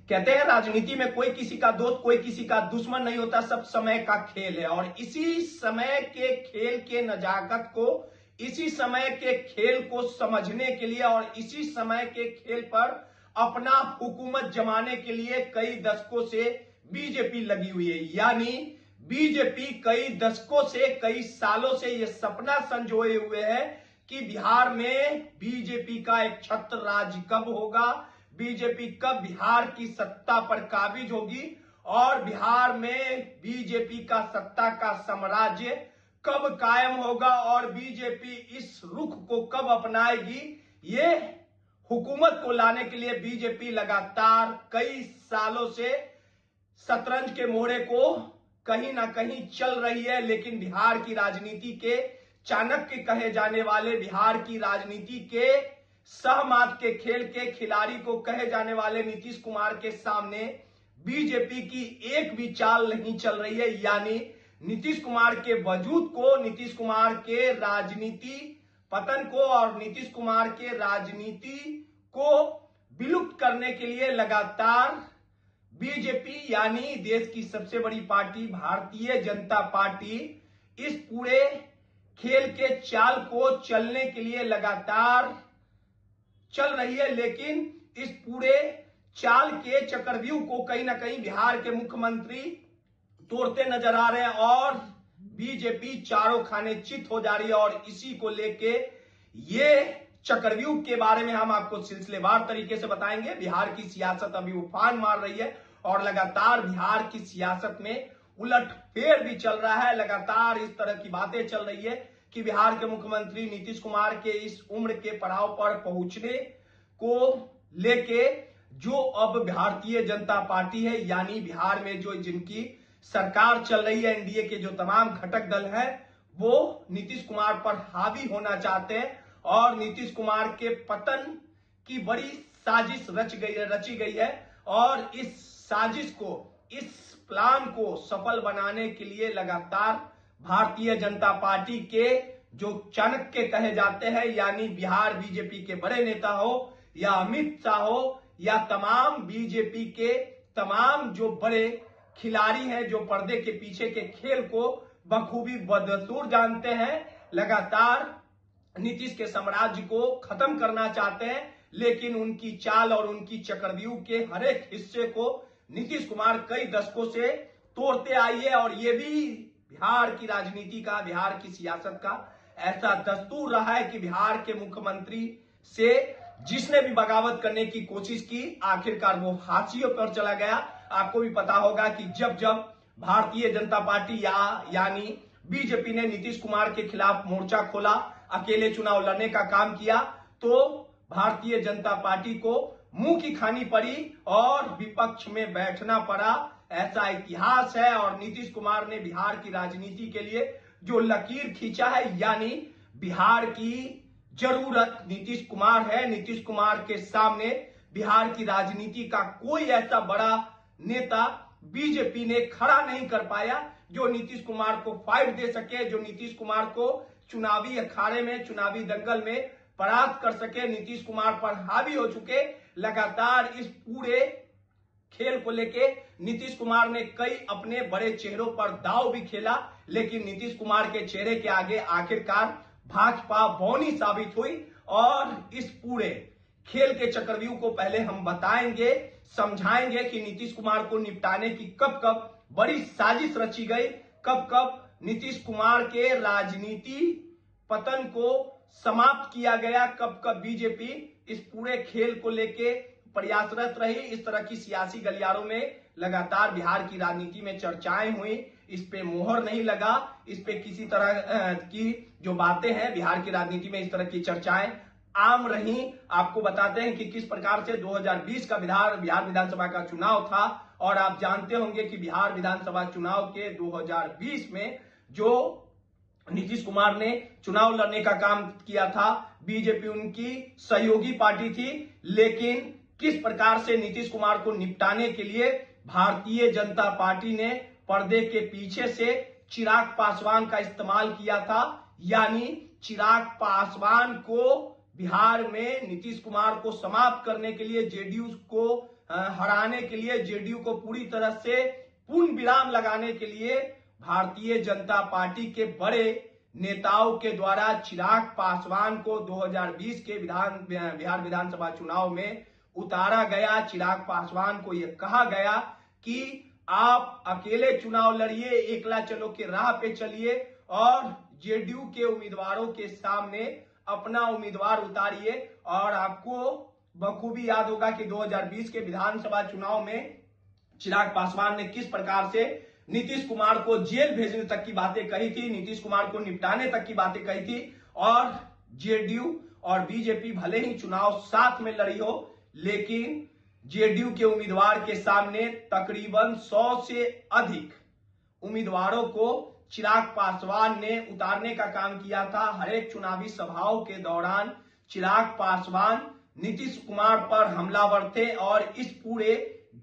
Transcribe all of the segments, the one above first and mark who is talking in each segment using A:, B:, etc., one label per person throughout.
A: कहते हैं राजनीति में कोई किसी का दोस्त कोई किसी का दुश्मन नहीं होता, सब समय का खेल है। और इसी समय के खेल के नजाकत को, इसी समय के खेल को समझने के लिए और इसी समय के खेल पर अपना हुकूमत जमाने के लिए कई दशकों से बीजेपी लगी हुई है। यानी बीजेपी कई दशकों से, कई सालों से यह सपना संजोए हुए है कि बिहार में बीजेपी का एक छत्र राज कब होगा, बीजेपी कब बिहार की सत्ता पर काबिज होगी और बिहार में बीजेपी का सत्ता का साम्राज्य कब कायम होगा और बीजेपी इस रुख को कब अपनाएगी। ये हुकूमत को लाने के लिए बीजेपी लगातार कई सालों से शतरंज के मोहरे को कहीं ना कहीं चल रही है। लेकिन बिहार की राजनीति के चाणक्य कहे जाने वाले, बिहार की राजनीति के सहमात के खेल के खिलाड़ी को कहे जाने वाले नीतीश कुमार के सामने बीजेपी की एक भी चाल नहीं चल रही है। यानी नीतीश कुमार के वजूद को, नीतीश कुमार के राजनीति पतन को और नीतीश कुमार के राजनीति को विलुप्त करने के लिए लगातार बीजेपी यानी देश की सबसे बड़ी पार्टी भारतीय जनता पार्टी इस पूरे खेल के चाल को चलने के लिए लगातार चल रही है। लेकिन इस पूरे चाल के चक्रव्यूह को कहीं ना कहीं बिहार के मुख्यमंत्री तोड़ते नजर आ रहे हैं और बीजेपी चारों खाने चित हो जा रही है। और इसी को लेके ये चक्रव्यूह के बारे में हम आपको सिलसिलेवार तरीके से बताएंगे। बिहार की सियासत अभी उफान मार रही है और लगातार बिहार की सियासत में उलटफेर भी चल रहा है। लगातार इस तरह की बातें चल रही है कि बिहार के मुख्यमंत्री नीतीश कुमार के इस उम्र के पड़ाव पर पहुंचने को लेके जो अब भारतीय जनता पार्टी है, यानी बिहार में जो जिनकी सरकार चल रही है, एनडीए के जो तमाम घटक दल हैं, वो नीतीश कुमार पर हावी होना चाहते हैं और नीतीश कुमार के पतन की बड़ी साजिश रची गई है। और इस साजिश को, इस प्लान को सफल बनाने के लिए लगातार भारतीय जनता पार्टी के जो चाणक्य कहे जाते हैं, यानी बिहार बीजेपी के बड़े नेता हो या अमित शाह हो या तमाम बीजेपी के तमाम जो बड़े खिलाड़ी हैं जो पर्दे के पीछे के खेल को बखूबी बदस्तूर जानते हैं, लगातार नीतीश के साम्राज्य को खत्म करना चाहते हैं। लेकिन उनकी चाल और उनकी चक्रव्यूह के हर एक हिस्से को नीतीश कुमार कई दशकों से तोड़ते आई है। और ये भी बिहार की राजनीति का, बिहार की सियासत का ऐसा दस्तूर रहा है कि बिहार के मुख्यमंत्री से जिसने भी बगावत करने की कोशिश की, आखिरकार वो हाशिए पर चला गया। आपको भी पता होगा कि जब जब भारतीय जनता पार्टी यानी बीजेपी ने नीतीश कुमार के खिलाफ मोर्चा खोला, अकेले चुनाव लड़ने का काम किया, तो भारतीय जनता पार्टी को मुंह की खानी पड़ी और विपक्ष में बैठना पड़ा। ऐसा इतिहास है। और नीतीश कुमार ने बिहार की राजनीति के लिए जो लकीर खींचा है, यानी बिहार की जरूरत नीतीश कुमार है। नीतीश कुमार के सामने बिहार की राजनीति का कोई ऐसा बड़ा नेता बीजेपी ने खड़ा नहीं कर पाया जो नीतीश कुमार को फाइट दे सके, जो नीतीश कुमार को चुनावी अखाड़े में, चुनावी दंगल में परास्त कर सके। नीतीश कुमार पर हावी हो चुके। लगातार इस पूरे खेल को लेके नीतीश कुमार ने कई अपने बड़े चेहरों पर दांव भी खेला, लेकिन नीतीश कुमार के चेहरे के आगे आखिरकार भाजपा बौनी साबित हुई। और इस पूरे खेल के चक्रव्यूह को पहले हम बताएंगे, समझाएंगे कि नीतीश कुमार को निपटाने की कब कब बड़ी साजिश रची गई, कब कब नीतीश कुमार के राजनीति पतन को समाप्त किया गया, कब कब बीजेपी इस पूरे खेल को लेके प्रयासरत रही। इस तरह की सियासी गलियारों में लगातार बिहार की राजनीति में चर्चाएं हुई, इस पे मोहर नहीं लगा, इस पे किसी तरह की जो बातें हैं बिहार की राजनीति में, इस तरह की चर्चाएं आम रही। आपको बताते हैं कि किस प्रकार से 2020 का बिहार विधानसभा का चुनाव था। और आप जानते होंगे कि बिहार विधानसभा चुनाव के 2020 में जो नीतीश कुमार ने चुनाव लड़ने का काम किया था, बीजेपी उनकी सहयोगी पार्टी थी। लेकिन किस प्रकार से नीतीश कुमार को निपटाने के लिए भारतीय जनता पार्टी ने पर्दे के पीछे से चिराग पासवान का इस्तेमाल किया था। यानी चिराग पासवान को बिहार में नीतीश कुमार को समाप्त करने के लिए, जेडीयू को हराने के लिए, जेडीयू को पूरी तरह से पूर्ण विराम लगाने के लिए भारतीय जनता पार्टी के बड़े नेताओं के द्वारा चिराग पासवान को 2020 के बिहार विधानसभा चुनाव में उतारा गया। चिराग पासवान को यह कहा गया कि आप अकेले चुनाव लड़िए, एकला चलो के राह पे चलिए और जेडीयू के उम्मीदवारों के सामने अपना उम्मीदवार उतारिए। और आपको बखूबी याद होगा कि 2020 के विधानसभा चुनाव में चिराग पासवान ने किस प्रकार से नीतीश कुमार को जेल भेजने तक की बातें कही थी, नीतीश कुमार को निपटाने तक की बातें कही थी। और जेडीयू और बीजेपी भले ही चुनाव साथ में लड़ी हो, लेकिन जेडीयू के उम्मीदवार के सामने तकरीबन 100 से अधिक उम्मीदवारों को चिराग पासवान ने उतारने का काम किया था। हर एक चुनावी सभाओं के दौरान चिराग पासवान नीतीश कुमार पर हमलावर थे और इस पूरे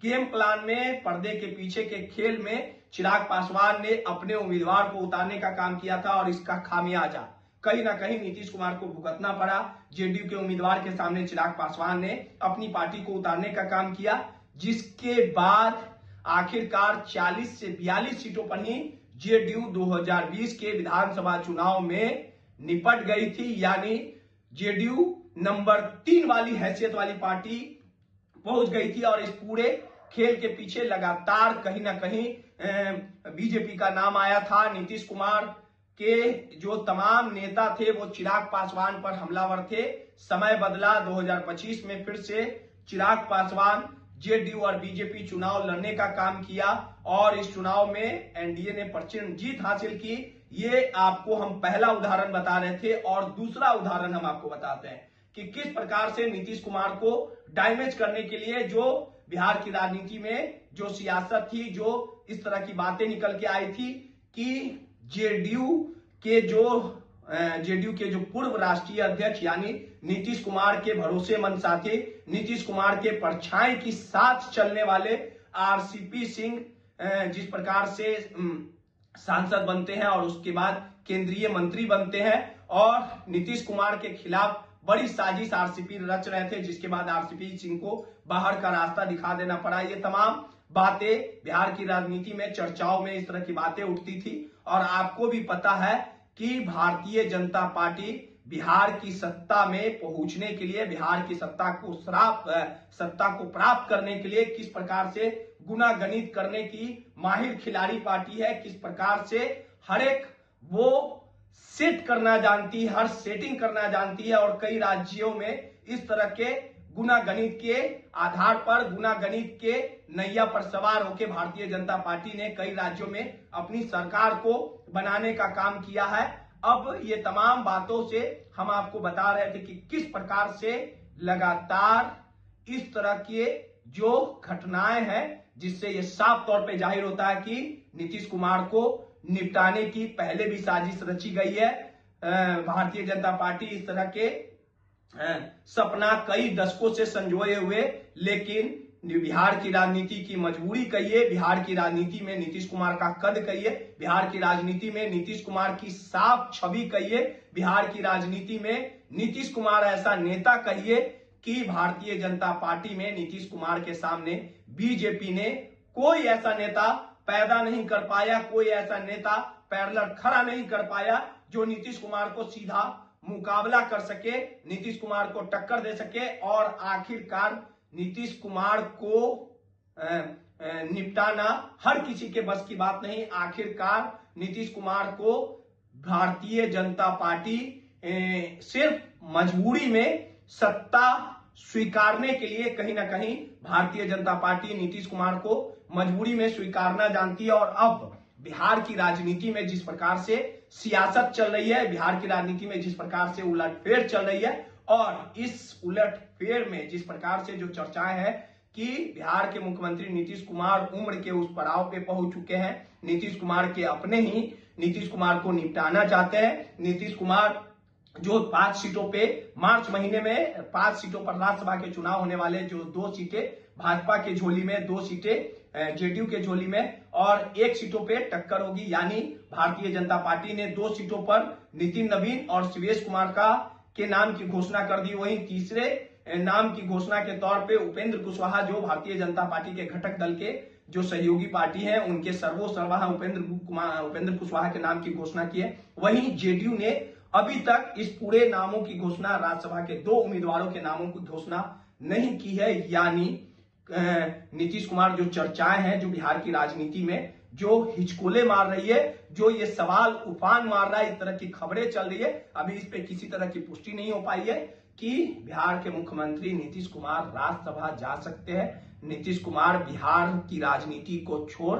A: गेम प्लान में, पर्दे के पीछे के खेल में चिराग पासवान ने अपने उम्मीदवार को उतारने का काम किया था और इसका खामियाजा कहीं ना कहीं नीतीश कुमार को भुगतना पड़ा। जेडीयू के उम्मीदवार के सामने चिराग पासवान ने अपनी पार्टी को उतारने का काम किया, जिसके बाद आखिरकार 40 से 42 सीटों पर ही जेडीयू 2020 के विधानसभा चुनाव में निपट गई थी। यानी जेडीयू नंबर 3 वाली हैसियत वाली पार्टी पहुंच गई थी और इस पूरे खेल के पीछे लगातार कहीं ना कहीं बीजेपी का नाम आया था। नीतीश कुमार के जो तमाम नेता थे वो चिराग पासवान पर हमलावर थे। समय बदला, 2025 में फिर से चिराग पासवान जेडीयू और बीजेपी चुनाव लड़ने का काम किया और इस चुनाव में एनडीए ने प्रचंड जीत हासिल की। ये आपको हम पहला उदाहरण बता रहे थे और दूसरा उदाहरण हम आपको बताते हैं कि किस प्रकार से नीतीश कुमार को डैमेज करने के लिए जो बिहार की राजनीति में जो सियासत थी, जो इस तरह की बातें निकल के आई थी कि जेडीयू के जो पूर्व राष्ट्रीय अध्यक्ष यानी नीतीश कुमार के भरोसेमंद साथी, नीतीश कुमार के परछाई की साथ चलने वाले आरसीपी सिंह जिस प्रकार से सांसद बनते हैं और उसके बाद केंद्रीय मंत्री बनते हैं और नीतीश कुमार के खिलाफ बड़ी साजिश आरसीपी रच रहे थे, जिसके बाद आरसीपी सिंह को बाहर का रास्ता दिखा देना पड़ा। ये तमाम बातें बिहार की राजनीति में चर्चाओं में इस तरह की बातें उठती थी और आपको भी पता है कि भारतीय जनता पार्टी बिहार की सत्ता में पहुंचने के लिए, बिहार की सत्ता को प्राप्त करने के लिए किस प्रकार से गुनागणित करने की माहिर खिलाड़ी पार्टी है, किस प्रकार से हर एक वो सेट करना जानती है, हर सेटिंग करना जानती है। और कई राज्यों में इस तरह के गुनागणित के आधार पर, गुनागणित के नैया पर सवार होकर भारतीय जनता पार्टी ने कई राज्यों में अपनी सरकार को बनाने का काम किया है। अब ये तमाम बातों से हम आपको बता रहे थे कि किस प्रकार से लगातार इस तरह के जो घटनाएं हैं, जिससे ये साफ तौर पे जाहिर होता है कि नीतीश कुमार को निपटाने की पहले भी साजिश रची गई है। भारतीय जनता पार्टी इस तरह के सपना कई दशकों से संजोए हुए, लेकिन बिहार की राजनीति की मजबूरी कहिए, बिहार की राजनीति में नीतीश कुमार का कद कहिए, बिहार की राजनीति में नीतीश कुमार की साफ छवि कहिए, बिहार की राजनीति में नीतीश कुमार ऐसा नेता कहिए कि भारतीय जनता पार्टी में नीतीश कुमार के सामने बीजेपी ने कोई ऐसा नेता पैदा नहीं कर पाया, कोई ऐसा नेता पैरेलल खड़ा नहीं कर पाया जो नीतीश कुमार को सीधा मुकाबला कर सके, नीतीश कुमार को टक्कर दे सके और आखिरकार नीतीश कुमार को निपटाना हर किसी के बस की बात नहीं। आखिरकार नीतीश कुमार को भारतीय जनता पार्टी सिर्फ मजबूरी में सत्ता स्वीकारने के लिए कहीं ना कहीं भारतीय जनता पार्टी नीतीश कुमार को मजबूरी में स्वीकारना जानती है। और अब बिहार की राजनीति में जिस प्रकार से सियासत चल रही है, बिहार की राजनीति में जिस प्रकार से उलटफेर चल रही है और इस उलटफेर में जिस प्रकार से जो चर्चाएं हैं कि बिहार के मुख्यमंत्री नीतीश कुमार उम्र के उस पड़ाव पे पहुंच चुके हैं, नीतीश कुमार के अपने ही नीतीश कुमार को निपटाना चाहते हैं। नीतीश कुमार जो 5 सीटों पे मार्च महीने में 5 सीटों पर राज्यसभा के चुनाव होने वाले, जो 2 सीटें भाजपा के झोली में, 2 सीटें जेडीयू के झोली में और 1 सीटों पे टक्कर होगी। यानी भारतीय जनता पार्टी ने 2 सीटों पर नितिन नवीन और शिवेश कुमार के नाम की घोषणा कर दी। वहीं तीसरे नाम की घोषणा के तौर पे उपेंद्र कुशवाहा, जो भारतीय जनता पार्टी के घटक दल के जो सहयोगी पार्टी है, उनके सर्वोसर्वा उपेंद्र कुशवाहा के नाम की घोषणा की है। वहीं जेडीयू ने अभी तक इस पूरे नामों की घोषणा, राज्यसभा के 2 उम्मीदवारों के नामों की घोषणा नहीं की है। यानी नीतीश कुमार जो चर्चाएं हैं, जो बिहार की राजनीति में जो हिचकोले मार रही है, जो ये सवाल उफान मार रहा है, इस तरह की खबरें चल रही है, अभी इस पे किसी तरह की पुष्टि नहीं हो पाई है कि बिहार के मुख्यमंत्री नीतीश कुमार राज्यसभा जा सकते हैं। नीतीश कुमार बिहार की राजनीति को छोड़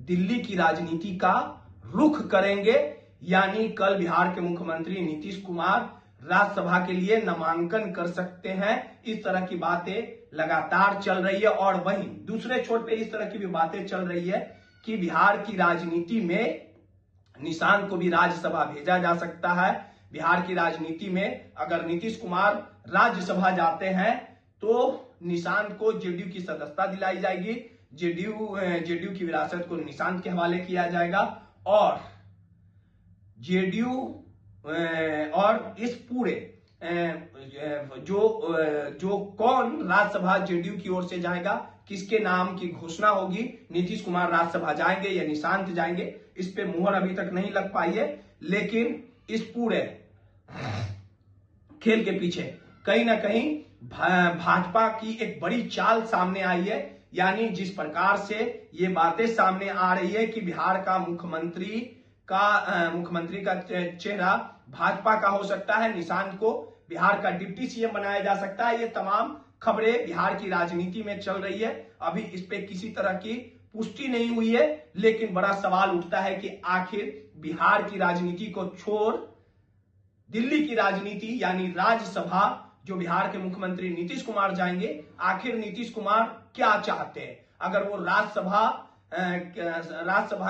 A: दिल्ली की राजनीति का रुख करेंगे। यानी कल बिहार के मुख्यमंत्री नीतीश कुमार राज्यसभा के लिए नामांकन कर सकते हैं। इस तरह की बातें लगातार चल रही है। और वहीं दूसरे छोर पे इस तरह की भी बातें चल रही है कि बिहार की राजनीति में निशांत को भी राज्यसभा भेजा जा सकता है। बिहार की राजनीति में अगर नीतीश कुमार राज्यसभा जाते हैं तो निशांत को जेडीयू की सदस्यता दिलाई जाएगी, जेडीयू की विरासत को निशांत के हवाले किया जाएगा और जेडीयू और इस पूरे जो कौन राज्यसभा जेडीयू की ओर से जाएगा, किसके नाम की घोषणा होगी, नीतीश कुमार राज्यसभा जाएंगे या निशांत जाएंगे, इस पे मुहर अभी तक नहीं लग पाई है। लेकिन इस पूरे खेल के पीछे कहीं ना कहीं भाजपा की एक बड़ी चाल सामने आई है। यानी जिस प्रकार से ये बातें सामने आ रही है कि बिहार का मुख्यमंत्री का चेहरा भाजपा का हो सकता है, निशांत को बिहार का डिप्टी सीएम बनाया जा सकता है, ये तमाम खबरें बिहार की राजनीति में चल रही है। अभी इस पे किसी तरह की पुष्टि नहीं हुई है, लेकिन बड़ा सवाल उठता है कि आखिर बिहार की राजनीति को छोड़ दिल्ली की राजनीति यानी राज्यसभा जो बिहार के मुख्यमंत्री नीतीश कुमार जाएंगे, आखिर नीतीश कुमार क्या चाहते हैं। अगर वो राज्यसभा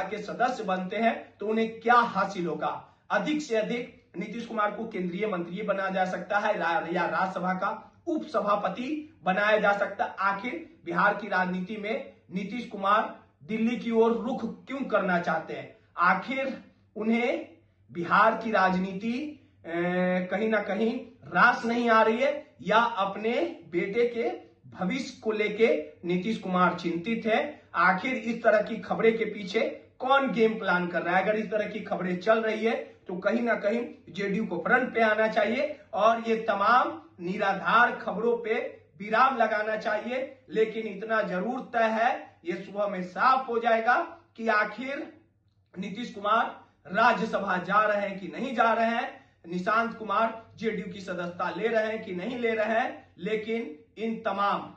A: के सदस्य बनते हैं तो उन्हें क्या हासिल होगा। अधिक से अधिक नीतीश कुमार को केंद्रीय मंत्री बनाया जा सकता है या राज्यसभा का उपसभापति बनाया जा सकता है। आखिर बिहार की राजनीति में नीतीश कुमार दिल्ली की ओर रुख क्यों करना चाहते हैं। आखिर उन्हें बिहार की राजनीति कहीं ना कहीं रास नहीं आ रही है या अपने बेटे के भविष्य को लेके नीतीश कुमार चिंतित है। आखिर इस तरह की खबरें के पीछे कौन गेम प्लान कर रहा है। अगर इस तरह की खबरें चल रही है तो कहीं ना कहीं जेडीयू को फ्रंट पे आना चाहिए और ये तमाम निराधार खबरों पे विराम लगाना चाहिए। लेकिन इतना जरूर तय है, ये सुबह में साफ हो जाएगा कि आखिर नीतीश कुमार राज्यसभा जा रहे हैं कि नहीं जा रहे हैं, निशांत कुमार जेडीयू की सदस्यता ले रहे हैं कि नहीं ले रहे हैं। लेकिन इन तमाम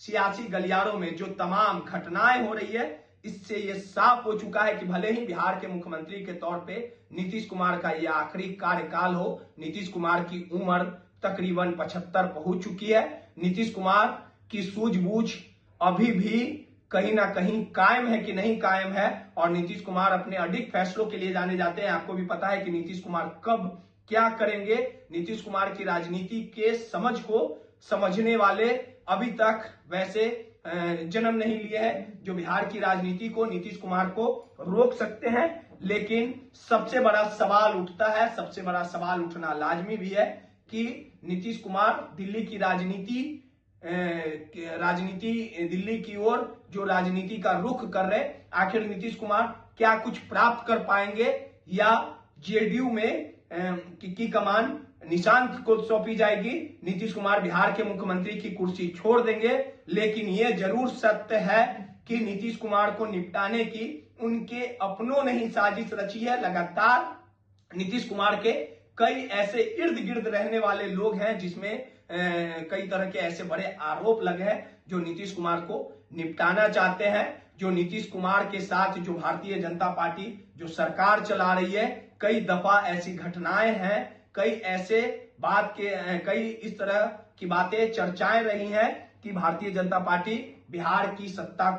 A: सियासी गलियारों में जो तमाम घटनाएं हो रही है, इससे यह साफ हो चुका है कि भले ही बिहार के मुख्यमंत्री के तौर पे नीतीश कुमार का यह आखिरी कार्यकाल हो, नीतीश कुमार की उम्र तकरीबन 75 पहुंच चुकी है। नीतीश कुमार की सूझबूझ अभी भी कहीं ना कहीं कायम है कि नहीं कायम है और नीतीश कुमार अपने अडिग फैसलों के लिए जाने जाते हैं। आपको भी पता है कि नीतीश कुमार कब क्या करेंगे। नीतीश कुमार की राजनीति के समझ को समझने वाले अभी तक वैसे जन्म नहीं लिए हैं जो बिहार की राजनीति को, नीतीश कुमार को रोक सकते हैं। लेकिन सबसे बड़ा सवाल उठता है, सबसे बड़ा सवाल उठना लाजमी भी है कि नीतीश कुमार दिल्ली की राजनीति दिल्ली की ओर जो राजनीति का रुख कर रहे, आखिर नीतीश कुमार क्या कुछ प्राप्त कर पाएंगे या जेडीयू में की कमान निशांत को सौंपी जाएगी। नीतीश कुमार बिहार के मुख्यमंत्री की कुर्सी छोड़ देंगे। लेकिन यह जरूर सत्य है कि नीतीश कुमार को निपटाने की उनके अपनों ने ही साजिश रची है। लगातार नीतीश कुमार के कई ऐसे इर्द गिर्द रहने वाले लोग हैं जिसमें कई तरह के ऐसे बड़े आरोप लगे हैं जो नीतीश कुमार को निपटाना चाहते हैं, जो नीतीश कुमार के साथ जो भारतीय जनता पार्टी जो सरकार चला रही है, कई दफा ऐसी घटनाएं हैं, कई इस तरह की बातें चर्चाएं रही हैं कि भारतीय जनता पार्टी बिहार की सत्ता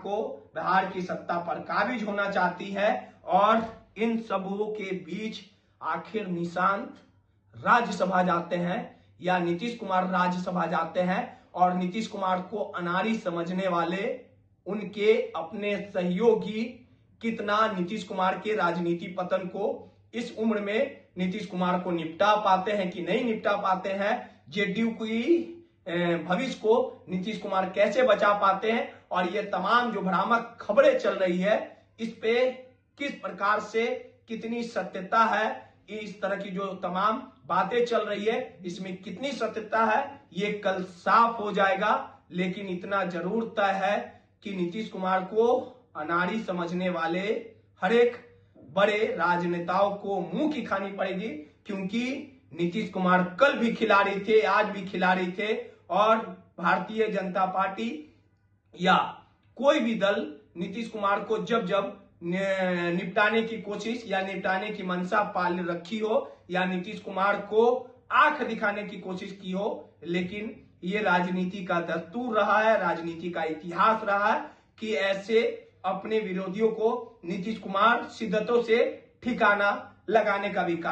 A: पर काबिज होना चाहती है। और इन सबों के बीच आखिर निशांत राज्यसभा जाते हैं या नीतीश कुमार राज्यसभा जाते हैं और नीतीश कुमार को अनाड़ी समझने वाले उनके अपने सहयोगी कितना नीतीश कुमार के राजनीति पतन को इस उम्र में नीतीश कुमार को निपटा पाते हैं कि नहीं निपटा पाते हैं। जेडीयू की भविष्य को नीतीश कुमार कैसे बचा पाते हैं और ये तमाम जो भ्रामक खबरें चल रही है इस पे किस प्रकार से कितनी सत्यता है, इस तरह की जो तमाम बातें चल रही है इसमें कितनी सत्यता है ये कल साफ हो जाएगा। लेकिन इतना जरूर तय है कि नीतीश कुमार को अनाड़ी समझने वाले हर एक बड़े राजनेताओं को मुंह की खानी पड़ेगी, क्योंकि नीतीश कुमार कल भी खिलाड़ी थे, आज भी खिलाड़ी थे और भारतीय जनता पार्टी या कोई भी दल नीतीश कुमार को जब जब निपटाने की कोशिश या निपटाने की मंशा पाल रखी हो या नीतीश कुमार को आंख दिखाने की कोशिश की हो, लेकिन ये राजनीति का दस्तूर रहा है, राजनीति का इतिहास रहा है कि ऐसे अपने विरोधियों को नीतीश कुमार शिद्दतों से ठिकाना लगाने का भी काम